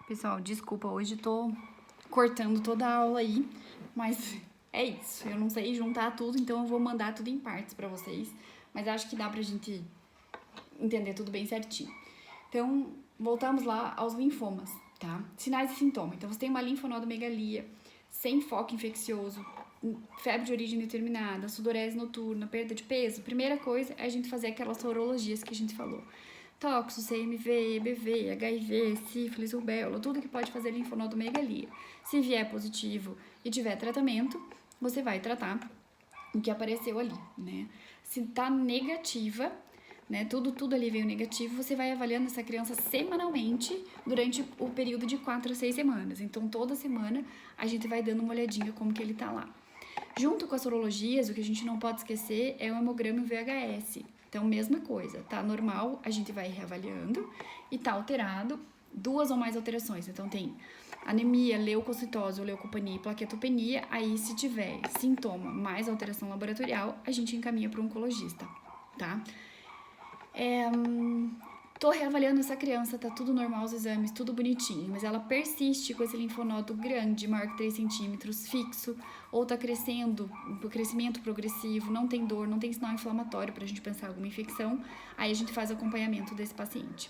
Pessoal, desculpa, hoje tô cortando toda a aula aí, mas é isso. Eu não sei juntar tudo, então eu vou mandar tudo em partes pra vocês. Mas acho que dá pra gente entender tudo bem certinho. Então, voltamos lá aos linfomas, tá? Sinais e sintomas. Então, você tem uma linfonodomegalia sem foco infeccioso, febre de origem determinada, sudorese noturna, perda de peso. Primeira coisa é a gente fazer aquelas sorologias que a gente falou. Tóxicos, CMV, EBV, HIV, sífilis, rubéola, tudo que pode fazer linfonodomegalia. Se vier positivo e tiver tratamento, você vai tratar o que apareceu ali, né? Se tá negativa, né, tudo ali veio negativo, você vai avaliando essa criança semanalmente durante o período de 4 a 6 semanas. Então, toda semana a gente vai dando uma olhadinha como que ele tá lá. Junto com as sorologias, o que a gente não pode esquecer é o hemograma e o VHS. Então, mesma coisa, tá normal, a gente vai reavaliando, e tá alterado, 2 ou mais alterações. Então, tem anemia, leucocitose ou leucopenia e plaquetopenia. Aí, se tiver sintoma mais alteração laboratorial, a gente encaminha para o oncologista, tá? Tô reavaliando essa criança, tá tudo normal os exames, tudo bonitinho, mas ela persiste com esse linfonodo grande, maior que 3 centímetros, fixo, ou tá crescendo, crescimento progressivo, não tem dor, não tem sinal inflamatório pra gente pensar alguma infecção, aí a gente faz acompanhamento desse paciente.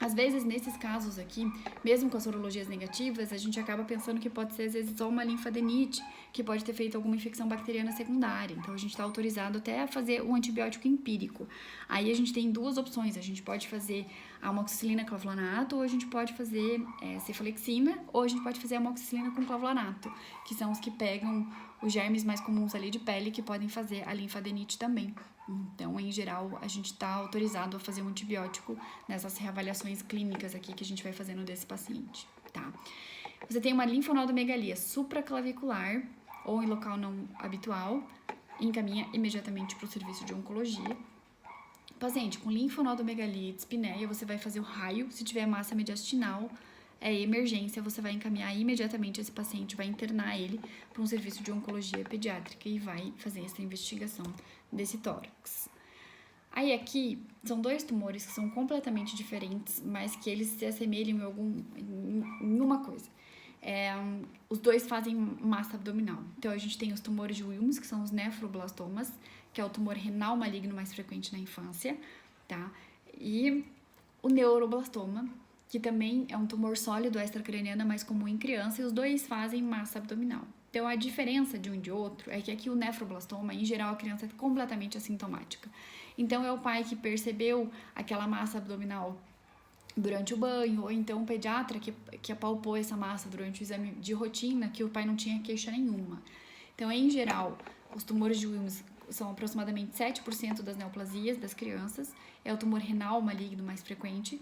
Às vezes, nesses casos aqui, mesmo com as sorologias negativas, a gente acaba pensando que pode ser, às vezes, só uma linfadenite, que pode ter feito alguma infecção bacteriana secundária. Então, a gente está autorizado até a fazer um antibiótico empírico. Aí, a gente tem 2 opções. A gente pode fazer a amoxicilina clavulanato, ou a gente pode fazer cefalexina, ou a gente pode fazer a amoxicilina com clavulanato, que são os que pegam os germes mais comuns ali de pele, que podem fazer a linfadenite também. Então, em geral, a gente está autorizado a fazer um antibiótico nessas reavaliações clínicas aqui que a gente vai fazendo desse paciente, tá? Você tem uma linfonodomegalia supraclavicular ou em local não habitual, encaminha imediatamente para o serviço de oncologia. Paciente com linfonodomegalia e dispneia, você vai fazer o raio. Se tiver massa mediastinal, é emergência, você vai encaminhar imediatamente esse paciente, vai internar ele para um serviço de oncologia pediátrica e vai fazer essa investigação desse tórax. Aí aqui são 2 tumores que são completamente diferentes, mas que eles se assemelham em uma coisa. Os 2 fazem massa abdominal. Então, a gente tem os tumores de Wilms, que são os nefroblastomas, que é o tumor renal maligno mais frequente na infância, tá? E o neuroblastoma, que também é um tumor sólido extracraniano mais comum em criança, e os 2 fazem massa abdominal. Então, a diferença de um e de outro é que aqui o nefroblastoma, em geral, a criança é completamente assintomática. Então, é o pai que percebeu aquela massa abdominal durante o banho, ou então o pediatra que apalpou essa massa durante o exame de rotina, que o pai não tinha queixa nenhuma. Então, em geral, os tumores de Wilms são aproximadamente 7% das neoplasias das crianças, é o tumor renal maligno mais frequente.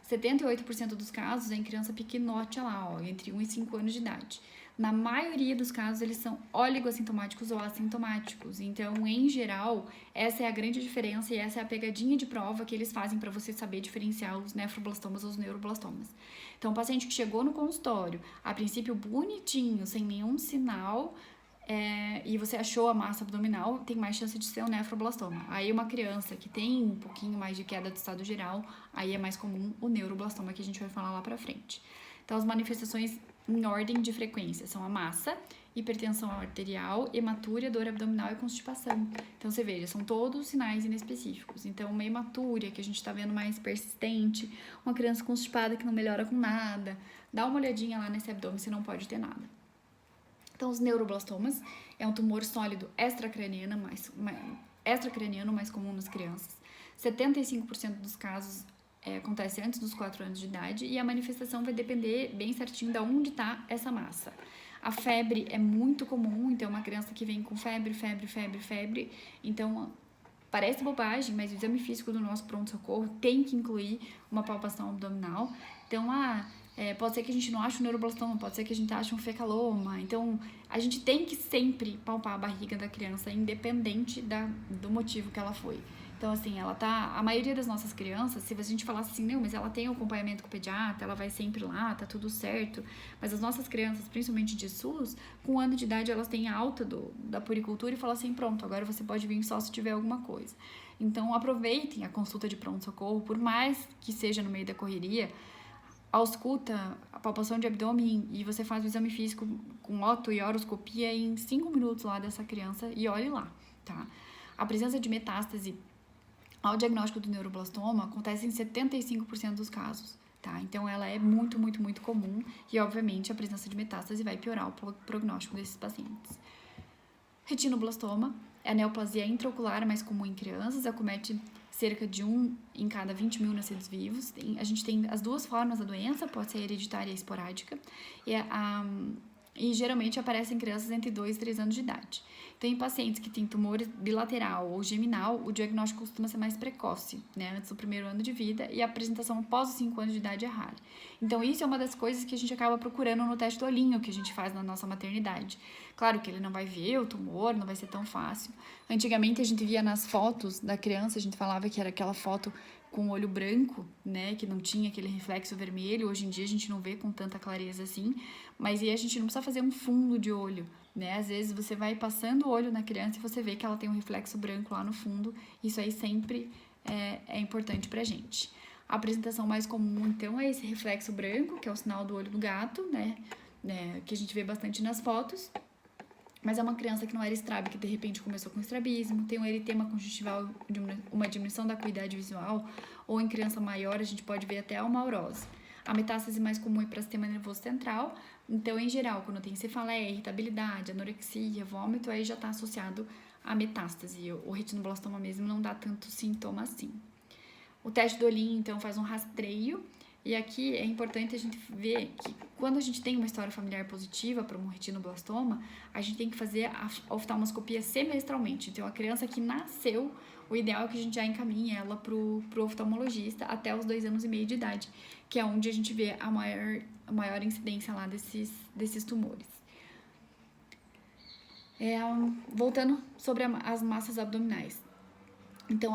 78% dos casos é em criança pequenote lá, ó, entre 1 e 5 anos de idade. Na maioria dos casos, eles são oligossintomáticos ou assintomáticos. Então, em geral, essa é a grande diferença e essa é a pegadinha de prova que eles fazem para você saber diferenciar os nefroblastomas ou os neuroblastomas. Então, o paciente que chegou no consultório, a princípio bonitinho, sem nenhum sinal, e você achou a massa abdominal, tem mais chance de ser um nefroblastoma. Aí uma criança que tem um pouquinho mais de queda do estado geral, aí é mais comum o neuroblastoma, que a gente vai falar lá pra frente. Então, as manifestações em ordem de frequência são a massa, hipertensão arterial, hematúria, dor abdominal e constipação. Então, você veja, são todos sinais inespecíficos. Então, uma hematúria que a gente tá vendo mais persistente, uma criança constipada que não melhora com nada, dá uma olhadinha lá nesse abdômen, você não pode ter nada. Então, os neuroblastomas é um tumor sólido extracraniano mais comum nas crianças. 75% dos casos acontece antes dos 4 anos de idade e a manifestação vai depender bem certinho de onde está essa massa. A febre é muito comum, então uma criança que vem com febre, então parece bobagem, mas o exame físico do nosso pronto-socorro tem que incluir uma palpação abdominal. Então, pode ser que a gente não ache um neuroblastoma, pode ser que a gente ache um fecaloma. Então, a gente tem que sempre palpar a barriga da criança, independente do motivo que ela foi. Então, assim, a maioria das nossas crianças, se a gente falasse assim, não, mas ela tem um acompanhamento com o pediatra, ela vai sempre lá, tá tudo certo. Mas as nossas crianças, principalmente de SUS, com 1 ano de idade, elas têm alta da puericultura e falam assim, pronto, agora você pode vir só se tiver alguma coisa. Então, aproveitem a consulta de pronto-socorro, por mais que seja no meio da correria. ausculta a palpação de abdômen e você faz o exame físico com oto e horoscopia em 5 minutos lá dessa criança e olhe lá, tá? A presença de metástase ao diagnóstico do neuroblastoma acontece em 75% dos casos, tá? Então, ela é muito, muito, muito comum e, obviamente, a presença de metástase vai piorar o prognóstico desses pacientes. Retinoblastoma é a neoplasia intraocular mais comum em crianças, acomete cerca de 1 em cada 20 mil nascidos vivos. A gente tem as duas formas da doença, pode ser hereditária e esporádica, e geralmente aparece em crianças entre 2 e 3 anos de idade. Então, em pacientes que têm tumor bilateral ou geminal, o diagnóstico costuma ser mais precoce, né, antes do primeiro ano de vida, e a apresentação após os 5 anos de idade é rara. Então, isso é uma das coisas que a gente acaba procurando no teste do olhinho que a gente faz na nossa maternidade. Claro que ele não vai ver o tumor, não vai ser tão fácil. Antigamente, a gente via nas fotos da criança, a gente falava que era aquela foto com o olho branco, né, que não tinha aquele reflexo vermelho. Hoje em dia a gente não vê com tanta clareza assim, mas aí a gente não precisa fazer um fundo de olho, né? Às vezes você vai passando o olho na criança e você vê que ela tem um reflexo branco lá no fundo. Isso aí sempre é importante pra gente. A apresentação mais comum, então, é esse reflexo branco, que é o sinal do olho do gato, né, que a gente vê bastante nas fotos. Mas é uma criança que não era estrábica, que de repente começou com estrabismo, tem um eritema conjuntival, uma diminuição da acuidade visual, ou em criança maior a gente pode ver até uma aurose. A metástase mais comum é para o sistema nervoso central, então, em geral, quando tem cefaleia, irritabilidade, anorexia, vômito, aí já está associado à metástase. O retinoblastoma mesmo não dá tanto sintoma assim. O teste do olhinho, então, faz um rastreio. E aqui é importante a gente ver que quando a gente tem uma história familiar positiva para um retinoblastoma, a gente tem que fazer a oftalmoscopia semestralmente. Então, a criança que nasceu, o ideal é que a gente já encaminhe ela pro oftalmologista até os 2 anos e meio de idade, que é onde a gente vê a maior incidência lá desses tumores. Voltando sobre as massas abdominais. Então,